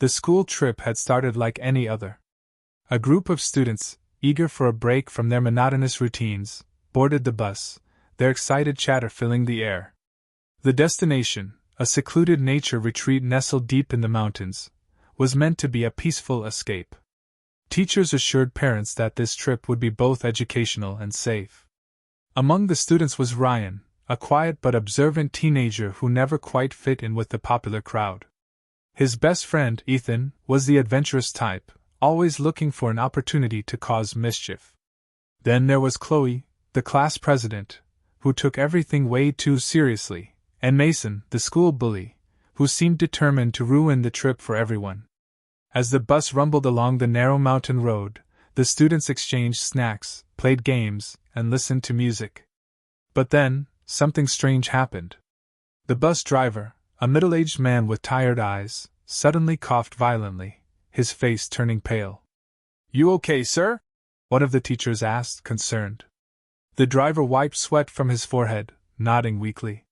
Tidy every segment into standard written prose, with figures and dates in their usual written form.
The school trip had started like any other. A group of students, eager for a break from their monotonous routines, boarded the bus, their excited chatter filling the air. The destination, a secluded nature retreat nestled deep in the mountains, was meant to be a peaceful escape. Teachers assured parents that this trip would be both educational and safe. Among the students was Ryan, a quiet but observant teenager who never quite fit in with the popular crowd. His best friend, Ethan, was the adventurous type, always looking for an opportunity to cause mischief. Then there was Chloe, the class president, who took everything way too seriously, and Mason, the school bully, who seemed determined to ruin the trip for everyone. As the bus rumbled along the narrow mountain road, the students exchanged snacks, played games, and listened to music. But then, something strange happened. The bus driver, a middle-aged man with tired eyes, suddenly coughed violently, his face turning pale. "You okay, sir?" one of the teachers asked, concerned. The driver wiped sweat from his forehead, nodding weakly.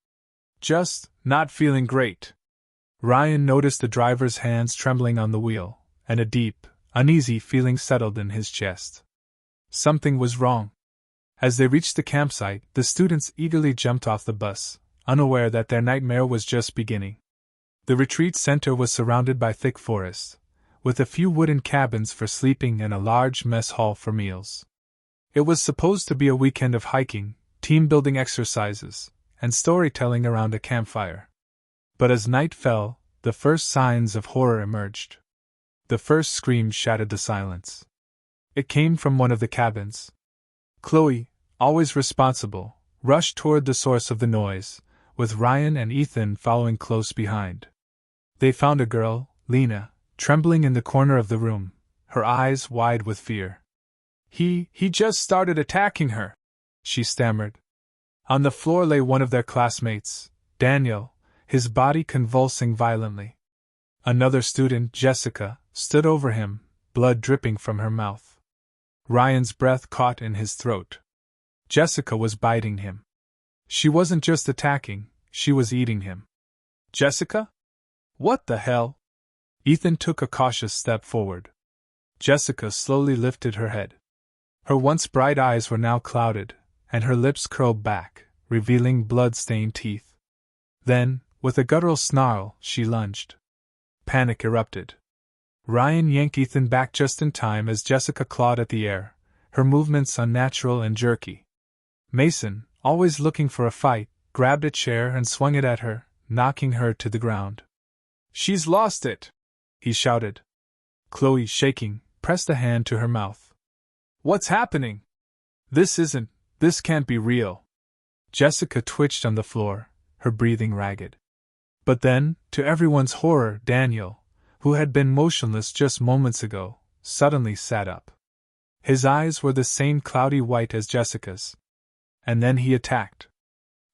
"Just not feeling great." Ryan noticed the driver's hands trembling on the wheel, and a deep, uneasy feeling settled in his chest. Something was wrong. As they reached the campsite, the students eagerly jumped off the bus, unaware that their nightmare was just beginning. The retreat center was surrounded by thick forest, with a few wooden cabins for sleeping and a large mess hall for meals. It was supposed to be a weekend of hiking, team-building exercises, and storytelling around a campfire. But as night fell, the first signs of horror emerged. The first scream shattered the silence. It came from one of the cabins. Chloe, always responsible, rushed toward the source of the noise, with Ryan and Ethan following close behind. They found a girl, Lena, trembling in the corner of the room, her eyes wide with fear. He just started attacking her," she stammered. On the floor lay one of their classmates, Daniel, his body convulsing violently. Another student, Jessica, stood over him, blood dripping from her mouth. Ryan's breath caught in his throat. Jessica was biting him. She wasn't just attacking, she was eating him. "Jessica? What the hell?" Ethan took a cautious step forward. Jessica slowly lifted her head. Her once bright eyes were now clouded, and her lips curled back, revealing blood-stained teeth. Then, with a guttural snarl, she lunged. Panic erupted. Ryan yanked Ethan back just in time as Jessica clawed at the air, her movements unnatural and jerky. Mason, always looking for a fight, grabbed a chair and swung it at her, knocking her to the ground. "She's lost it!" he shouted. Chloe, shaking, pressed a hand to her mouth. "What's happening? This can't be real." Jessica twitched on the floor, her breathing ragged. But then, to everyone's horror, Daniel, who had been motionless just moments ago, suddenly sat up. His eyes were the same cloudy white as Jessica's. And then he attacked.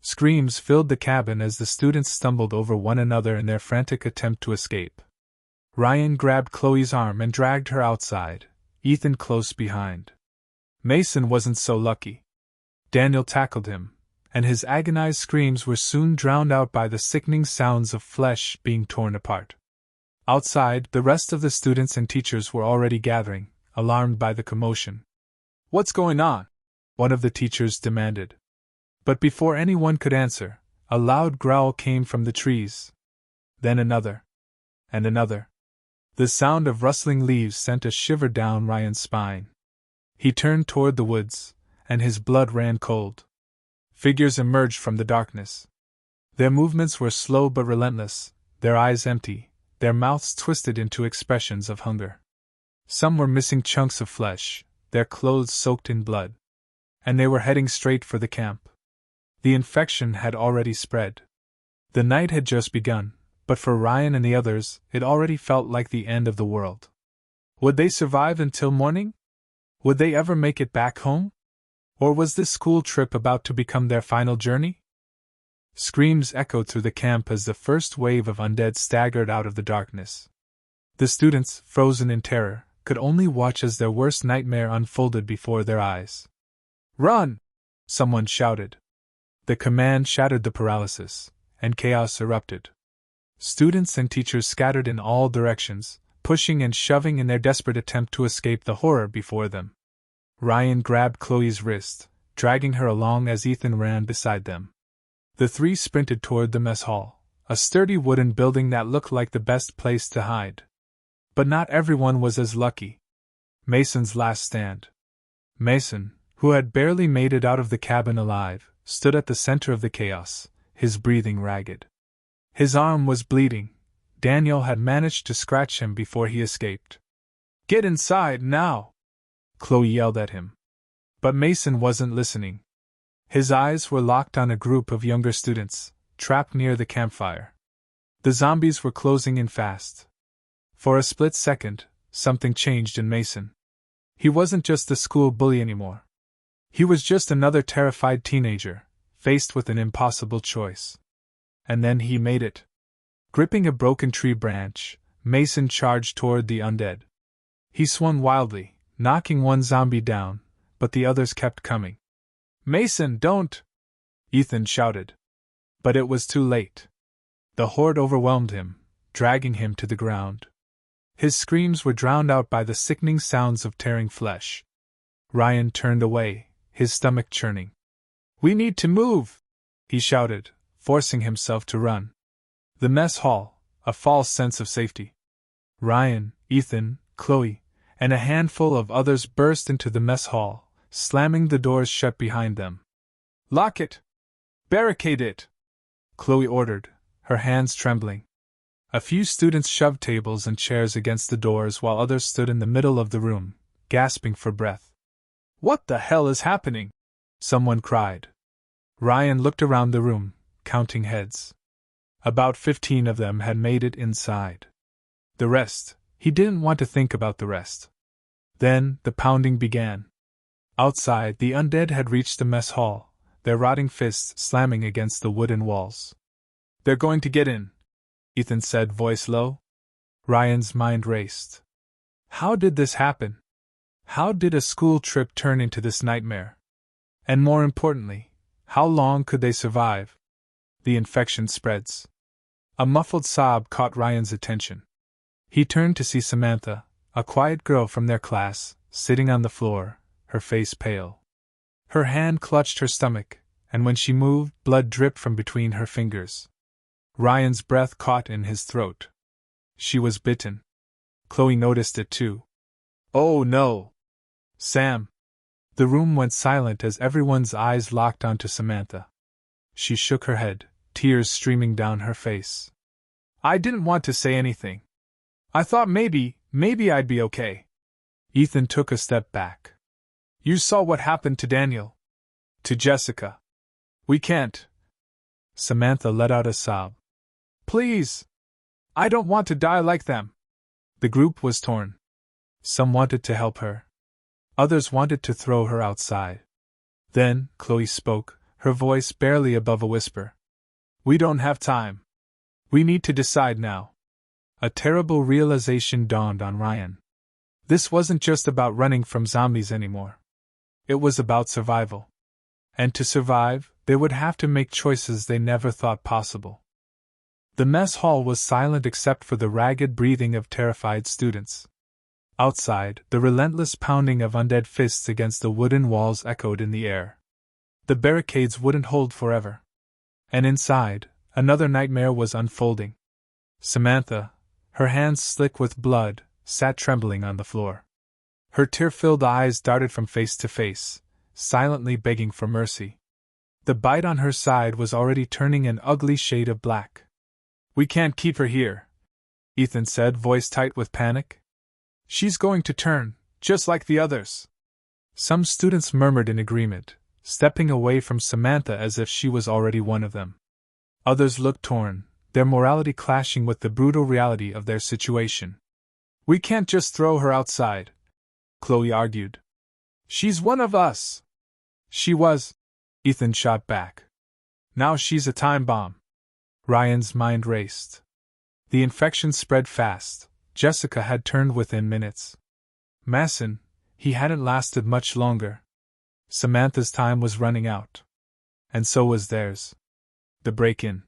Screams filled the cabin as the students stumbled over one another in their frantic attempt to escape. Ryan grabbed Chloe's arm and dragged her outside, Ethan close behind. Mason wasn't so lucky. Daniel tackled him, and his agonized screams were soon drowned out by the sickening sounds of flesh being torn apart. Outside, the rest of the students and teachers were already gathering, alarmed by the commotion. "What's going on?" one of the teachers demanded. But before anyone could answer, a loud growl came from the trees. Then another. And another. The sound of rustling leaves sent a shiver down Ryan's spine. He turned toward the woods, and his blood ran cold. Figures emerged from the darkness. Their movements were slow but relentless, their eyes empty, their mouths twisted into expressions of hunger. Some were missing chunks of flesh, their clothes soaked in blood. And they were heading straight for the camp. The infection had already spread. The night had just begun, but for Ryan and the others, it already felt like the end of the world. Would they survive until morning? Would they ever make it back home? Or was this school trip about to become their final journey? Screams echoed through the camp as the first wave of undead staggered out of the darkness. The students, frozen in terror, could only watch as their worst nightmare unfolded before their eyes. "Run!" someone shouted. The command shattered the paralysis, and chaos erupted. Students and teachers scattered in all directions, pushing and shoving in their desperate attempt to escape the horror before them. Ryan grabbed Chloe's wrist, dragging her along as Ethan ran beside them. The three sprinted toward the mess hall, a sturdy wooden building that looked like the best place to hide. But not everyone was as lucky. Mason's last stand. Mason, who had barely made it out of the cabin alive, stood at the center of the chaos, his breathing ragged. His arm was bleeding. Daniel had managed to scratch him before he escaped. "Get inside, now!" Chloe yelled at him. But Mason wasn't listening. His eyes were locked on a group of younger students, trapped near the campfire. The zombies were closing in fast. For a split second, something changed in Mason. He wasn't just the school bully anymore. He was just another terrified teenager, faced with an impossible choice. And then he made it. Gripping a broken tree branch, Mason charged toward the undead. He swung wildly, knocking one zombie down, but the others kept coming. "Mason, don't!" Ethan shouted. But it was too late. The horde overwhelmed him, dragging him to the ground. His screams were drowned out by the sickening sounds of tearing flesh. Ryan turned away, his stomach churning. "We need to move!" he shouted, forcing himself to run. The mess hall, a false sense of safety. Ryan, Ethan, Chloe, and a handful of others burst into the mess hall, slamming the doors shut behind them. "Lock it! Barricade it!" Chloe ordered, her hands trembling. A few students shoved tables and chairs against the doors while others stood in the middle of the room, gasping for breath. "What the hell is happening?" someone cried. Ryan looked around the room, counting heads. About 15 of them had made it inside. The rest, he didn't want to think about the rest. Then, the pounding began. Outside, the undead had reached the mess hall, their rotting fists slamming against the wooden walls. "They're going to get in," Ethan said, voice low. Ryan's mind raced. How did this happen? How did a school trip turn into this nightmare? And more importantly, how long could they survive? The infection spreads. A muffled sob caught Ryan's attention. He turned to see Samantha, a quiet girl from their class, sitting on the floor, her face pale. Her hand clutched her stomach, and when she moved, blood dripped from between her fingers. Ryan's breath caught in his throat. She was bitten. Chloe noticed it too. "Oh no! Sam!" The room went silent as everyone's eyes locked onto Samantha. She shook her head, tears streaming down her face. "I didn't want to say anything. I thought maybe I'd be okay." Ethan took a step back. "You saw what happened to Daniel. To Jessica. We can't." Samantha let out a sob. "Please! I don't want to die like them." The group was torn. Some wanted to help her. Others wanted to throw her outside. Then, Chloe spoke, her voice barely above a whisper. "We don't have time. We need to decide now." A terrible realization dawned on Ryan. This wasn't just about running from zombies anymore. It was about survival. And to survive, they would have to make choices they never thought possible. The mess hall was silent except for the ragged breathing of terrified students. Outside, the relentless pounding of undead fists against the wooden walls echoed in the air. The barricades wouldn't hold forever. And inside, another nightmare was unfolding. Samantha, her hands slick with blood, sat trembling on the floor. Her tear-filled eyes darted from face to face, silently begging for mercy. The bite on her side was already turning an ugly shade of black. "We can't keep her here," Ethan said, voice tight with panic. "She's going to turn, just like the others." Some students murmured in agreement, stepping away from Samantha as if she was already one of them. Others looked torn, their morality clashing with the brutal reality of their situation. "We can't just throw her outside," Chloe argued. "She's one of us." "She was," Ethan shot back. "Now she's a time bomb." Ryan's mind raced. The infection spread fast. Jessica had turned within minutes. Mason, he hadn't lasted much longer. Samantha's time was running out. And so was theirs. The break-in.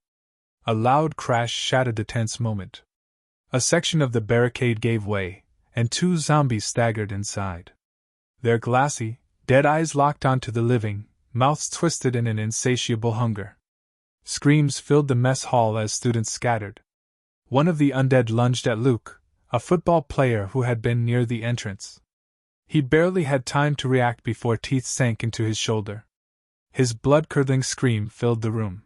A loud crash shattered the tense moment. A section of the barricade gave way, and 2 zombies staggered inside. Their glassy, dead eyes locked onto the living, mouths twisted in an insatiable hunger. Screams filled the mess hall as students scattered. One of the undead lunged at Luke, a football player who had been near the entrance. He barely had time to react before teeth sank into his shoulder. His blood-curdling scream filled the room.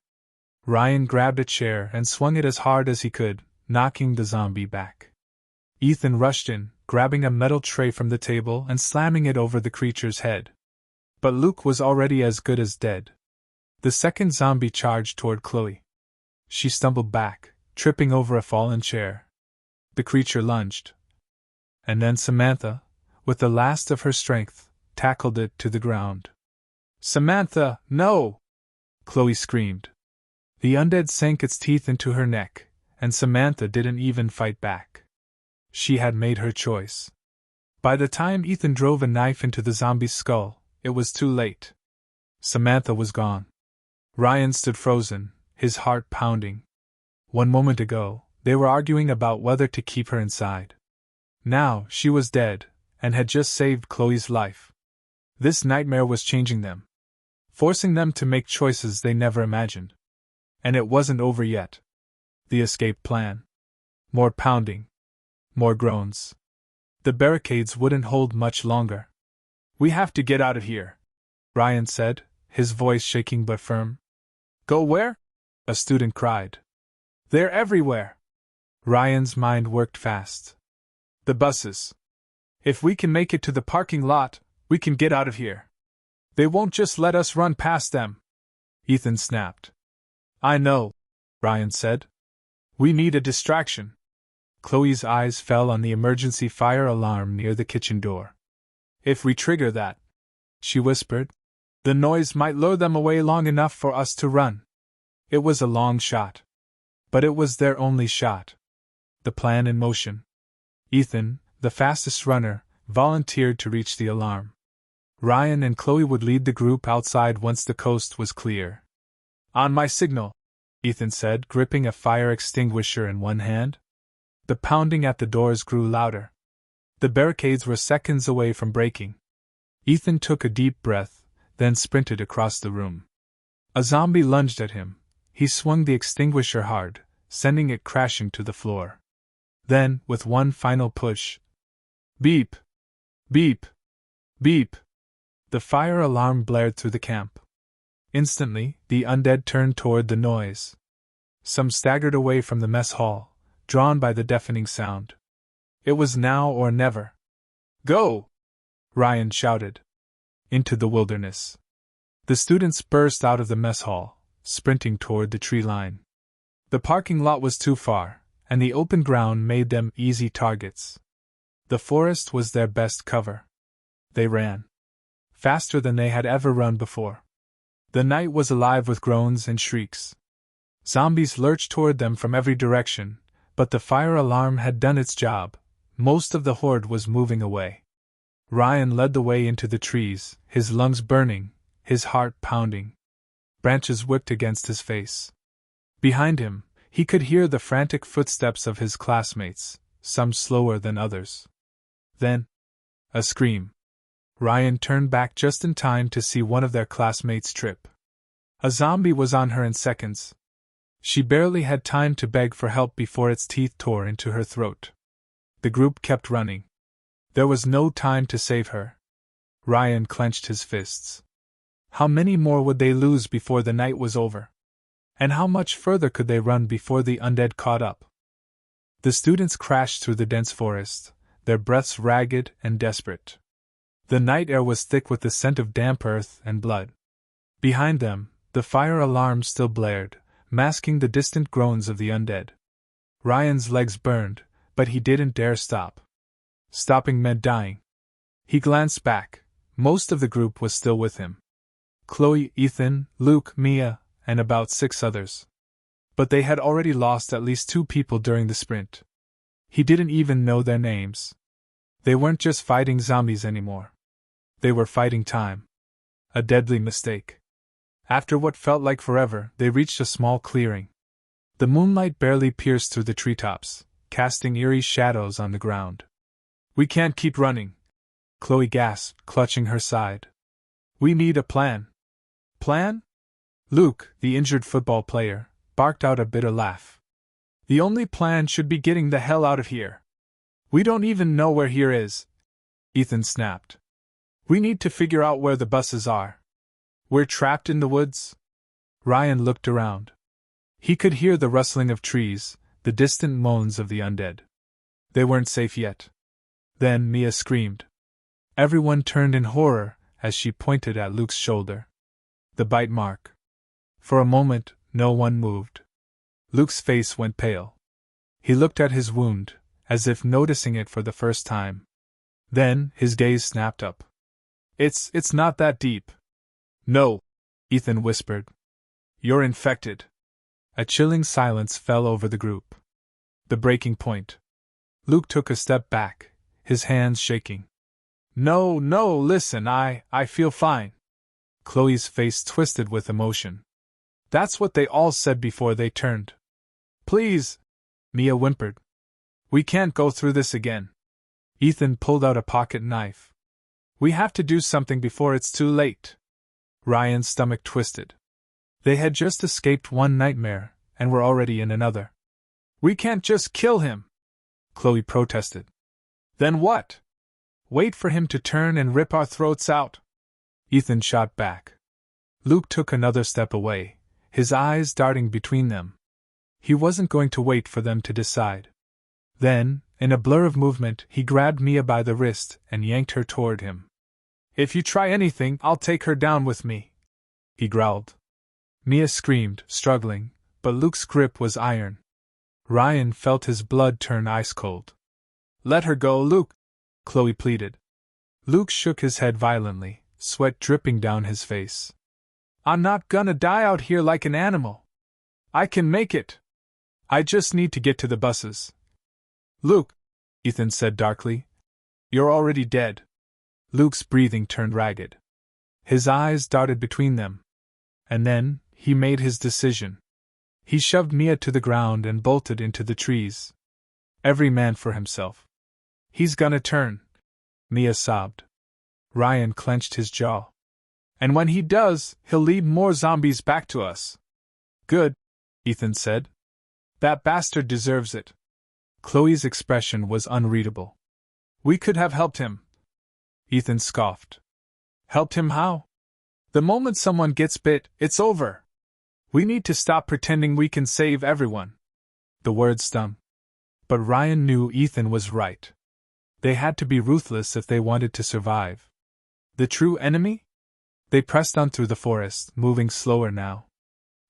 Ryan grabbed a chair and swung it as hard as he could, knocking the zombie back. Ethan rushed in, grabbing a metal tray from the table and slamming it over the creature's head. But Luke was already as good as dead. The second zombie charged toward Chloe. She stumbled back, tripping over a fallen chair. The creature lunged. And then Samantha, with the last of her strength, tackled it to the ground. "Samantha, no!" Chloe screamed. The undead sank its teeth into her neck, and Samantha didn't even fight back. She had made her choice. By the time Ethan drove a knife into the zombie's skull, it was too late. Samantha was gone. Ryan stood frozen, his heart pounding. 1 moment ago, they were arguing about whether to keep her inside. Now, she was dead, and had just saved Chloe's life. This nightmare was changing them, forcing them to make choices they never imagined. And it wasn't over yet. The escape plan. More pounding. More groans. The barricades wouldn't hold much longer. "We have to get out of here," Ryan said, his voice shaking but firm. "Go where?" a student cried. "They're everywhere." Ryan's mind worked fast. "The buses. If we can make it to the parking lot, we can get out of here. They won't just let us run past them," Ethan snapped. "I know," Ryan said. "We need a distraction." Chloe's eyes fell on the emergency fire alarm near the kitchen door. "If we trigger that," she whispered, "the noise might lure them away long enough for us to run." It was a long shot. But it was their only shot. The plan in motion. Ethan, the fastest runner, volunteered to reach the alarm. Ryan and Chloe would lead the group outside once the coast was clear. "On my signal," Ethan said, gripping a fire extinguisher in one hand. The pounding at the doors grew louder. The barricades were seconds away from breaking. Ethan took a deep breath, then sprinted across the room. A zombie lunged at him. He swung the extinguisher hard, sending it crashing to the floor. Then, with one final push, beep! Beep! Beep! The fire alarm blared through the camp. Instantly, the undead turned toward the noise. Some staggered away from the mess hall, drawn by the deafening sound. It was now or never. "Go!" Ryan shouted. Into the wilderness. The students burst out of the mess hall, sprinting toward the tree line. The parking lot was too far, and the open ground made them easy targets. The forest was their best cover. They ran. Faster than they had ever run before. The night was alive with groans and shrieks. Zombies lurched toward them from every direction, but the fire alarm had done its job. Most of the horde was moving away. Ryan led the way into the trees, his lungs burning, his heart pounding. Branches whipped against his face. Behind him, he could hear the frantic footsteps of his classmates, some slower than others. Then, a scream. Ryan turned back just in time to see one of their classmates trip. A zombie was on her in seconds. She barely had time to beg for help before its teeth tore into her throat. The group kept running. There was no time to save her. Ryan clenched his fists. How many more would they lose before the night was over? And how much further could they run before the undead caught up? The students crashed through the dense forest, their breaths ragged and desperate. The night air was thick with the scent of damp earth and blood. Behind them, the fire alarm still blared, masking the distant groans of the undead. Ryan's legs burned, but he didn't dare stop. Stopping meant dying. He glanced back. Most of the group was still with him. Chloe, Ethan, Luke, Mia, and about 6 others. But they had already lost at least 2 people during the sprint. He didn't even know their names. They weren't just fighting zombies anymore. They were fighting time. A deadly mistake. After what felt like forever, they reached a small clearing. The moonlight barely pierced through the treetops, casting eerie shadows on the ground. "We can't keep running," Chloe gasped, clutching her side. "We need a plan." "Plan?" Luke, the injured football player, barked out a bitter laugh. "The only plan should be getting the hell out of here. We don't even know where here is," Ethan snapped. "We need to figure out where the buses are." "We're trapped in the woods?" Ryan looked around. He could hear the rustling of trees, the distant moans of the undead. They weren't safe yet. Then Mia screamed. Everyone turned in horror as she pointed at Luke's shoulder. The bite mark. For a moment, no one moved. Luke's face went pale. He looked at his wound, as if noticing it for the first time. Then, his gaze snapped up. It's not that deep." "No," Ethan whispered. "You're infected." A chilling silence fell over the group. The breaking point. Luke took a step back, his hands shaking. No, listen, I feel fine." Chloe's face twisted with emotion. "That's what they all said before they turned." "Please," Mia whimpered. "We can't go through this again." Ethan pulled out a pocket knife. "We have to do something before it's too late." Ryan's stomach twisted. They had just escaped one nightmare, and were already in another. "We can't just kill him," Chloe protested. "Then what?" "Wait for him to turn and rip our throats out," Ethan shot back. Luke took another step away, his eyes darting between them. He wasn't going to wait for them to decide. Then, in a blur of movement, he grabbed Mia by the wrist and yanked her toward him. "If you try anything, I'll take her down with me," he growled. Mia screamed, struggling, but Luke's grip was iron. Ryan felt his blood turn ice-cold. "Let her go, Luke," Chloe pleaded. Luke shook his head violently, sweat dripping down his face. "I'm not gonna die out here like an animal. I can make it. I just need to get to the buses." "Luke," Ethan said darkly, "you're already dead." Luke's breathing turned ragged. His eyes darted between them. And then, he made his decision. He shoved Mia to the ground and bolted into the trees. Every man for himself. "He's gonna turn," Mia sobbed. Ryan clenched his jaw. "And when he does, he'll lead more zombies back to us." "Good," Ethan said. "That bastard deserves it." Chloe's expression was unreadable. "We could have helped him," Ethan scoffed. "Helped him how?" "The moment someone gets bit, it's over. We need to stop pretending we can save everyone." The words stung. But Ryan knew Ethan was right. They had to be ruthless if they wanted to survive. The true enemy? They pressed on through the forest, moving slower now.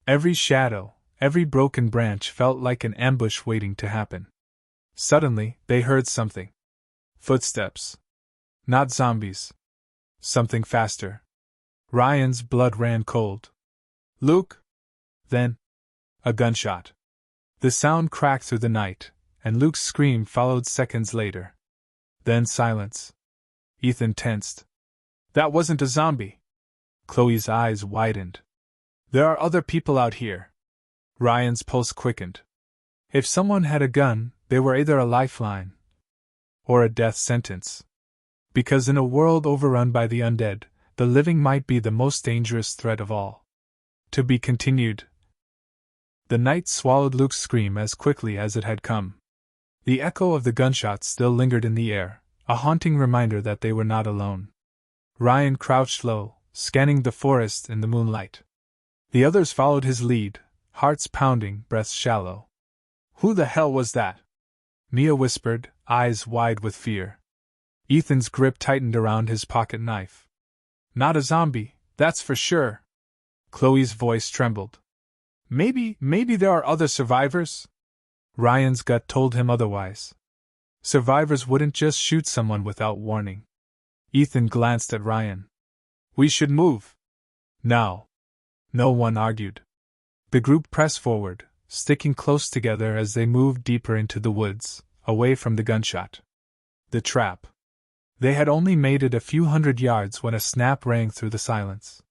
Every shadow, every broken branch felt like an ambush waiting to happen. Suddenly, they heard something. Footsteps. Not zombies. Something faster. Ryan's blood ran cold. "Luke?" Then, a gunshot. The sound cracked through the night, and Luke's scream followed seconds later. Then silence. Ethan tensed. "That wasn't a zombie." Chloe's eyes widened. "There are other people out here." Ryan's pulse quickened. If someone had a gun, they were either a lifeline or a death sentence. Because in a world overrun by the undead, the living might be the most dangerous threat of all. To be continued. The night swallowed Luke's scream as quickly as it had come. The echo of the gunshots still lingered in the air, a haunting reminder that they were not alone. Ryan crouched low, scanning the forest in the moonlight. The others followed his lead, hearts pounding, breaths shallow. "Who the hell was that?" Mia whispered, eyes wide with fear. Ethan's grip tightened around his pocket knife. "Not a zombie, that's for sure." Chloe's voice trembled. Maybe there are other survivors?" Ryan's gut told him otherwise. Survivors wouldn't just shoot someone without warning. Ethan glanced at Ryan. "We should move." "Now." No one argued. The group pressed forward, sticking close together as they moved deeper into the woods, away from the gunshot. The trap. They had only made it a few hundred yards when a snap rang through the silence.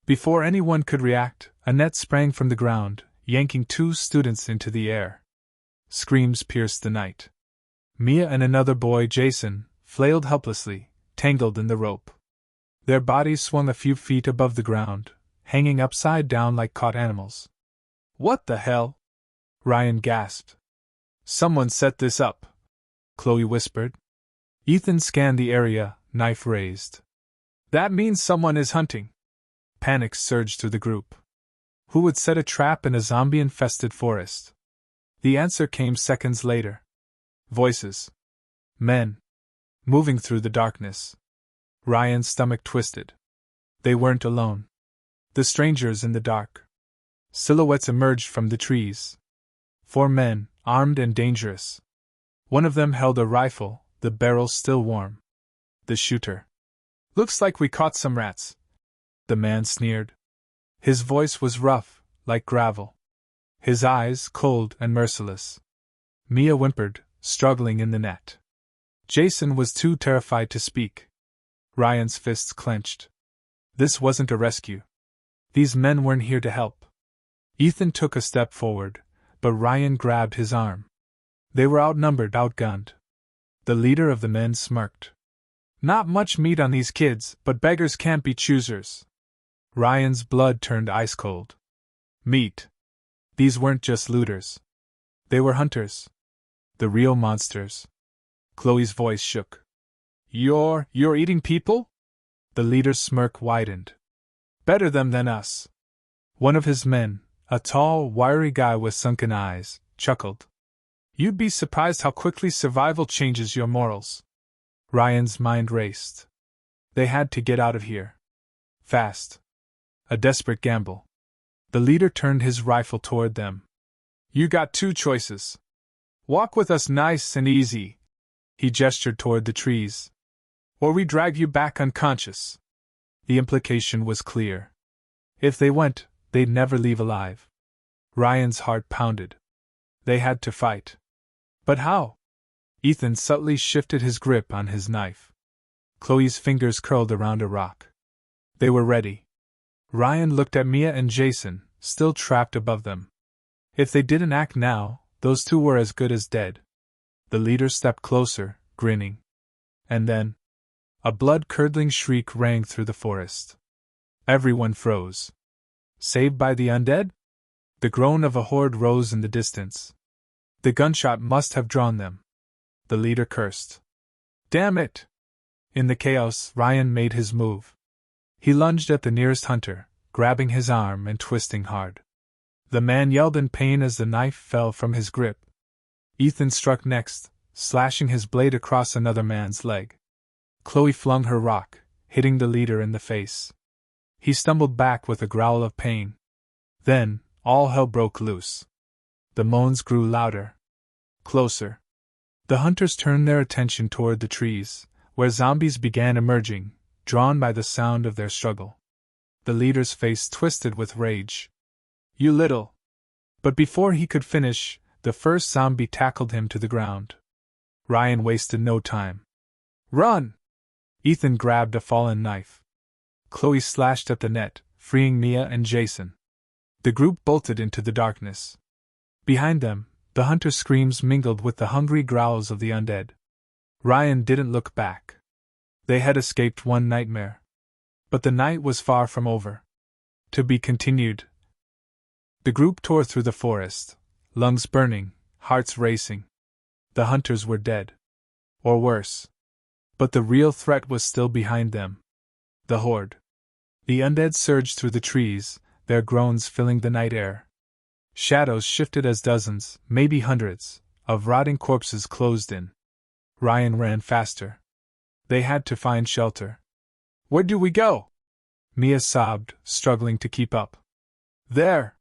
Before anyone could react, a net sprang from the ground, yanking 2 students into the air. Screams pierced the night. Mia and another boy, Jason, flailed helplessly, tangled in the rope. Their bodies swung a few feet above the ground, hanging upside down like caught animals. "What the hell?" Ryan gasped. "Someone set this up," Chloe whispered. Ethan scanned the area, knife raised. "That means someone is hunting." Panic surged through the group. Who would set a trap in a zombie-infested forest? The answer came seconds later. Voices. Men. Moving through the darkness. Ryan's stomach twisted. They weren't alone. The strangers in the dark. Silhouettes emerged from the trees. 4 men, armed and dangerous. One of them held a rifle, the barrel still warm. The shooter. "Looks like we caught some rats," the man sneered. His voice was rough, like gravel. His eyes cold and merciless. Mia whimpered, struggling in the net. Jason was too terrified to speak. Ryan's fists clenched. This wasn't a rescue. These men weren't here to help. Ethan took a step forward, but Ryan grabbed his arm. They were outnumbered, outgunned. The leader of the men smirked. "Not much meat on these kids, but beggars can't be choosers." Ryan's blood turned ice cold. Meat. These weren't just looters. They were hunters. The real monsters. Chloe's voice shook. You're eating people?" The leader's smirk widened. "Better them than us." One of his men, a tall, wiry guy with sunken eyes, chuckled. "You'd be surprised how quickly survival changes your morals." Ryan's mind raced. They had to get out of here. Fast. A desperate gamble. The leader turned his rifle toward them. "You got 2 choices. Walk with us nice and easy." He gestured toward the trees. "Or we drag you back unconscious." The implication was clear. If they went, they'd never leave alive. Ryan's heart pounded. They had to fight. But how? Ethan subtly shifted his grip on his knife. Chloe's fingers curled around a rock. They were ready. Ryan looked at Mia and Jason, still trapped above them. If they didn't act now, those 2 were as good as dead. The leader stepped closer, grinning. And then, a blood-curdling shriek rang through the forest. Everyone froze. Saved by the undead? The groan of a horde rose in the distance. The gunshot must have drawn them. The leader cursed. "Damn it!" In the chaos, Ryan made his move. He lunged at the nearest hunter, grabbing his arm and twisting hard. The man yelled in pain as the knife fell from his grip. Ethan struck next, slashing his blade across another man's leg. Chloe flung her rock, hitting the leader in the face. He stumbled back with a growl of pain. Then, all hell broke loose. The moans grew louder. Closer. The hunters turned their attention toward the trees, where zombies began emerging, drawn by the sound of their struggle. The leader's face twisted with rage. "You little..." But before he could finish, the first zombie tackled him to the ground. Ryan wasted no time. "Run!" Ethan grabbed a fallen knife. Chloe slashed at the net, freeing Mia and Jason. The group bolted into the darkness. Behind them, the hunters' screams mingled with the hungry growls of the undead. Ryan didn't look back. They had escaped one nightmare. But the night was far from over. To be continued. The group tore through the forest, lungs burning, hearts racing. The hunters were dead. Or worse. But the real threat was still behind them. The horde. The undead surged through the trees, their groans filling the night air. Shadows shifted as dozens, maybe hundreds, of rotting corpses closed in. Ryan ran faster. They had to find shelter. "Where do we go?" Mia sobbed, struggling to keep up. "There!"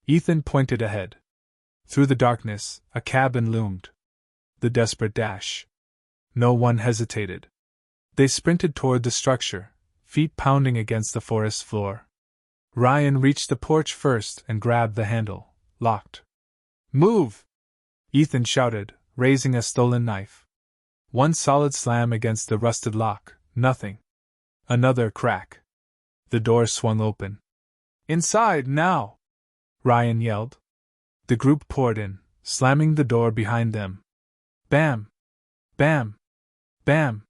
Ethan pointed ahead. Through the darkness, a cabin loomed. The desperate dash. No one hesitated. They sprinted toward the structure, feet pounding against the forest floor. Ryan reached the porch first and grabbed the handle, locked. "Move!" Ethan shouted, raising a stolen knife. One solid slam against the rusted lock, nothing. Another crack. The door swung open. "Inside, now!" Ryan yelled. The group poured in, slamming the door behind them. Bam! Bam! Bam!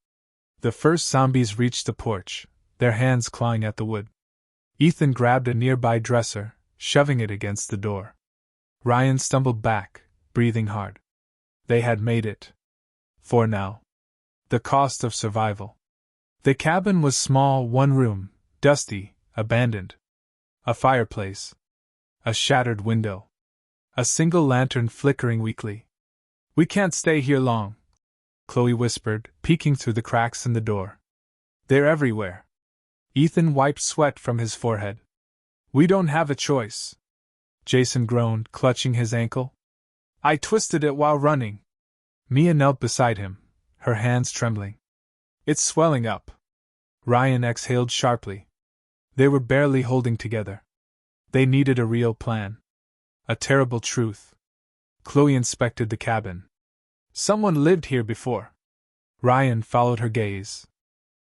The first zombies reached the porch, their hands clawing at the wood. Ethan grabbed a nearby dresser, shoving it against the door. Ryan stumbled back, breathing hard. They had made it. For now. The cost of survival. The cabin was small, one room, dusty, abandoned. A fireplace. A shattered window. A single lantern flickering weakly. We can't stay here long, Chloe whispered, peeking through the cracks in the door. They're everywhere. Ethan wiped sweat from his forehead. We don't have a choice. Jason groaned, clutching his ankle. I twisted it while running. Mia knelt beside him, her hands trembling. It's swelling up. Ryan exhaled sharply. They were barely holding together. They needed a real plan. A terrible truth. Chloe inspected the cabin. Someone lived here before. Ryan followed her gaze.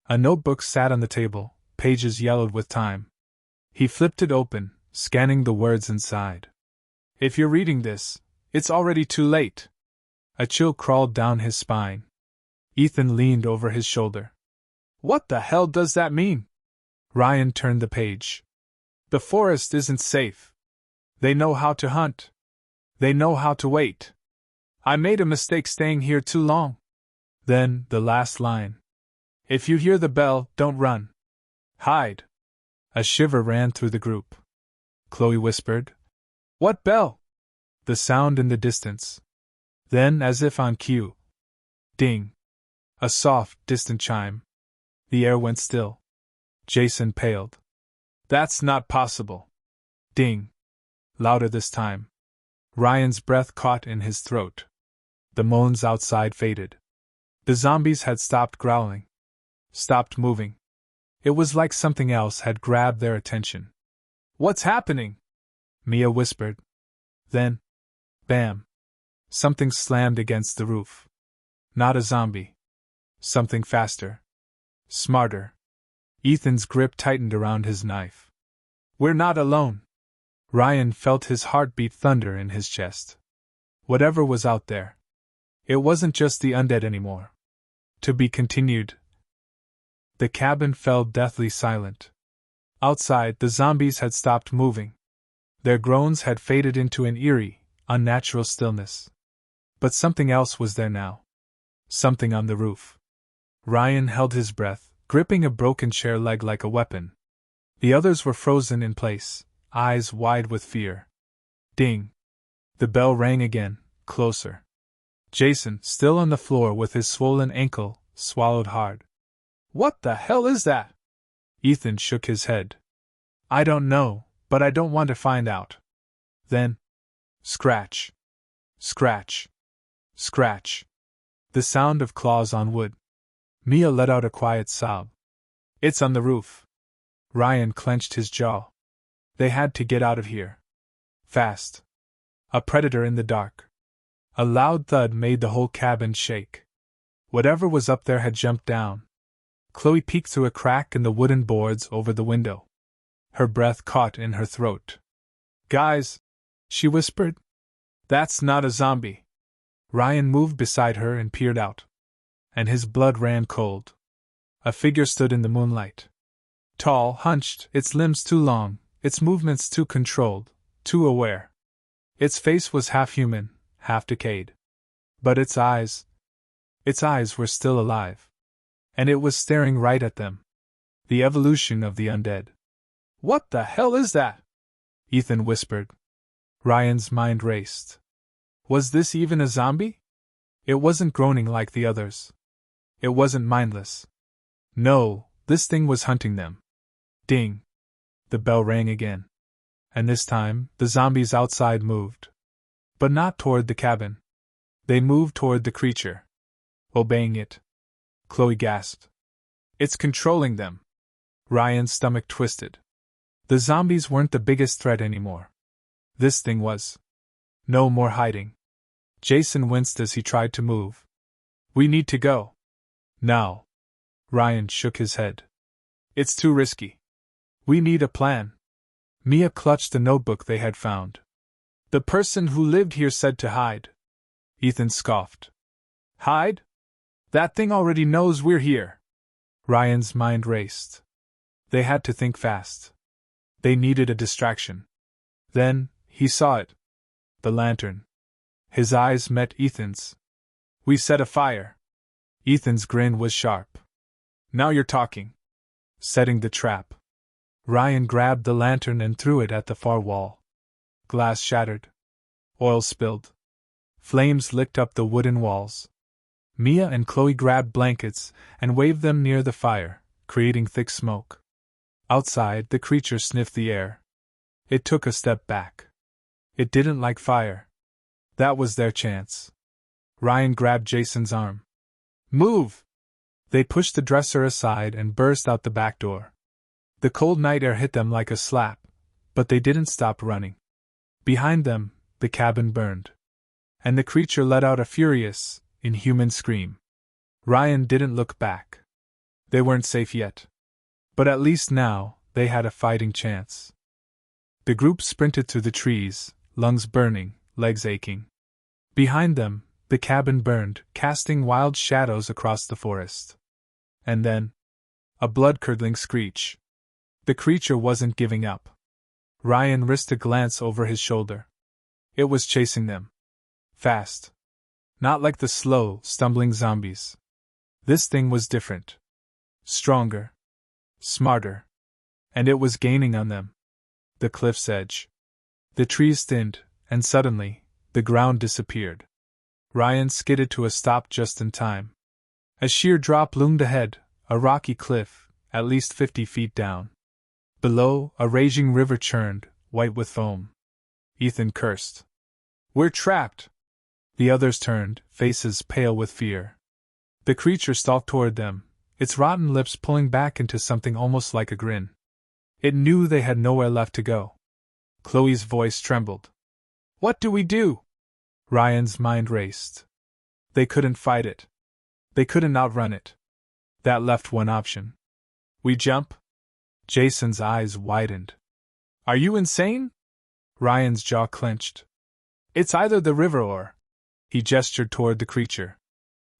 A notebook sat on the table, pages yellowed with time. He flipped it open, scanning the words inside. If you're reading this, it's already too late. A chill crawled down his spine. Ethan leaned over his shoulder. What the hell does that mean? Ryan turned the page. The forest isn't safe. They know how to hunt. They know how to wait. I made a mistake staying here too long. Then, the last line. If you hear the bell, don't run. Hide. A shiver ran through the group. Chloe whispered. What bell? The sound in the distance. Then, as if on cue. Ding. A soft, distant chime. The air went still. Jason paled. That's not possible. Ding. Louder this time. Ryan's breath caught in his throat. The moans outside faded. The zombies had stopped growling. Stopped moving. It was like something else had grabbed their attention. What's happening? Mia whispered. Then, bam. Something slammed against the roof. Not a zombie. Something faster. Smarter. Ethan's grip tightened around his knife. We're not alone. Ryan felt his heartbeat thunder in his chest. Whatever was out there. It wasn't just the undead anymore. To be continued. The cabin fell deathly silent. Outside, the zombies had stopped moving. Their groans had faded into an eerie, unnatural stillness. But something else was there now. Something on the roof. Ryan held his breath, gripping a broken chair leg like a weapon. The others were frozen in place, eyes wide with fear. Ding. The bell rang again, closer. Jason, still on the floor with his swollen ankle, swallowed hard. What the hell is that? Ethan shook his head. I don't know, but I don't want to find out. Then, scratch. Scratch. Scratch. The sound of claws on wood. Mia let out a quiet sob. It's on the roof. Ryan clenched his jaw. They had to get out of here. Fast. A predator in the dark. A loud thud made the whole cabin shake. Whatever was up there had jumped down. Chloe peeked through a crack in the wooden boards over the window. Her breath caught in her throat. Guys, she whispered. That's not a zombie. Ryan moved beside her and peered out. And his blood ran cold. A figure stood in the moonlight. Tall, hunched, its limbs too long, its movements too controlled, too aware. Its face was half human, half decayed. But its eyes were still alive. And it was staring right at them. The evolution of the undead. What the hell is that? Ethan whispered. Ryan's mind raced. Was this even a zombie? It wasn't groaning like the others. It wasn't mindless. No, this thing was hunting them. Ding. The bell rang again. And this time, the zombies outside moved. But not toward the cabin. They moved toward the creature. Obeying it. Chloe gasped. It's controlling them. Ryan's stomach twisted. The zombies weren't the biggest threat anymore. This thing was. No more hiding. Jason winced as he tried to move. We need to go. Now. Ryan shook his head. It's too risky. We need a plan. Mia clutched the notebook they had found. The person who lived here said to hide. Ethan scoffed. Hide? That thing already knows we're here. Ryan's mind raced. They had to think fast. They needed a distraction. Then, he saw it. The lantern. His eyes met Ethan's. We set a fire. Ethan's grin was sharp. Now you're talking. Setting the trap. Ryan grabbed the lantern and threw it at the far wall. Glass shattered. Oil spilled. Flames licked up the wooden walls. Mia and Chloe grabbed blankets and waved them near the fire, creating thick smoke. Outside, the creature sniffed the air. It took a step back. It didn't like fire. That was their chance. Ryan grabbed Jason's arm. Move! They pushed the dresser aside and burst out the back door. The cold night air hit them like a slap, but they didn't stop running. Behind them, the cabin burned. And the creature let out a furious, inhuman scream. Ryan didn't look back. They weren't safe yet. But at least now, they had a fighting chance. The group sprinted through the trees, lungs burning, legs aching. Behind them, the cabin burned, casting wild shadows across the forest. And then, a blood-curdling screech. The creature wasn't giving up. Ryan risked a glance over his shoulder. It was chasing them. Fast. Not like the slow, stumbling zombies. This thing was different. Stronger. Smarter. And it was gaining on them. The cliff's edge. The trees thinned, and suddenly, the ground disappeared. Ryan skidded to a stop just in time. A sheer drop loomed ahead, a rocky cliff, at least 50 feet down. Below, a raging river churned, white with foam. Ethan cursed. We're trapped! The others turned, faces pale with fear. The creature stalked toward them, its rotten lips pulling back into something almost like a grin. It knew they had nowhere left to go. Chloe's voice trembled. What do we do? Ryan's mind raced. They couldn't fight it. They couldn't outrun it. That left one option. We jump? Jason's eyes widened. Are you insane? Ryan's jaw clenched. It's either the river or... He gestured toward the creature.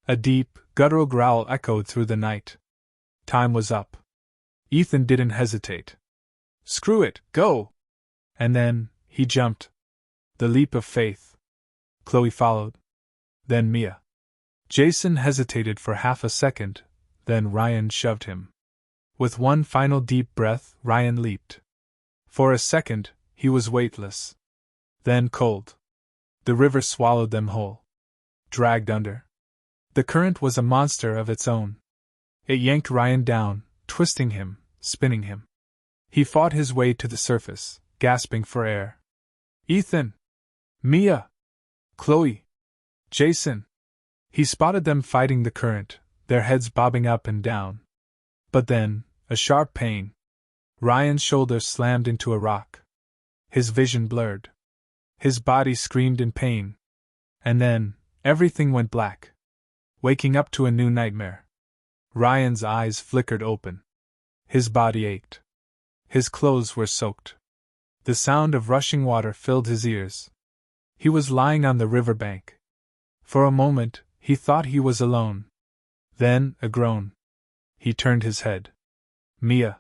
A deep, guttural growl echoed through the night. Time was up. Ethan didn't hesitate. Screw it, go! And then, he jumped. The leap of faith. Chloe followed. Then Mia. Jason hesitated for half a second, then Ryan shoved him. With one final deep breath, Ryan leaped. For a second, he was weightless. Then cold. The river swallowed them whole. Dragged under. The current was a monster of its own. It yanked Ryan down, twisting him, spinning him. He fought his way to the surface, gasping for air. Ethan! Mia! Chloe! Jason! He spotted them fighting the current, their heads bobbing up and down. But then, a sharp pain. Ryan's shoulder slammed into a rock. His vision blurred. His body screamed in pain. And then, everything went black. Waking up to a new nightmare. Ryan's eyes flickered open. His body ached. His clothes were soaked. The sound of rushing water filled his ears. He was lying on the riverbank. For a moment, he thought he was alone. Then, a groan. He turned his head. Mia.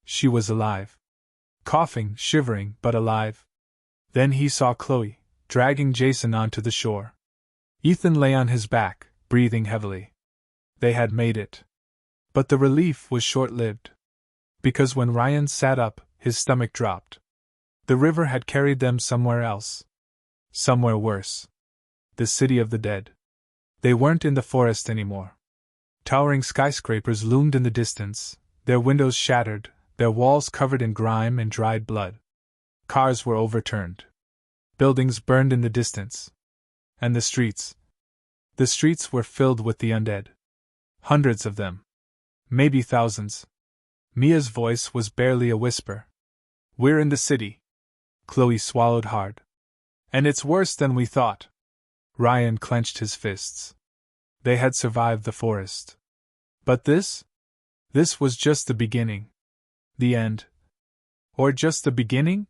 She was alive. Coughing, shivering, but alive. Then he saw Chloe, dragging Jason onto the shore. Ethan lay on his back, breathing heavily. They had made it. But the relief was short-lived. Because when Ryan sat up, his stomach dropped. The river had carried them somewhere else. Somewhere worse. The city of the dead. They weren't in the forest anymore. Towering skyscrapers loomed in the distance, their windows shattered, their walls covered in grime and dried blood. Cars were overturned. Buildings burned in the distance. And the streets. The streets were filled with the undead. Hundreds of them. Maybe thousands. Mia's voice was barely a whisper. We're in the city. Chloe swallowed hard. And it's worse than we thought. Ryan clenched his fists. They had survived the forest. But this? This was just the beginning. The end. Or just the beginning?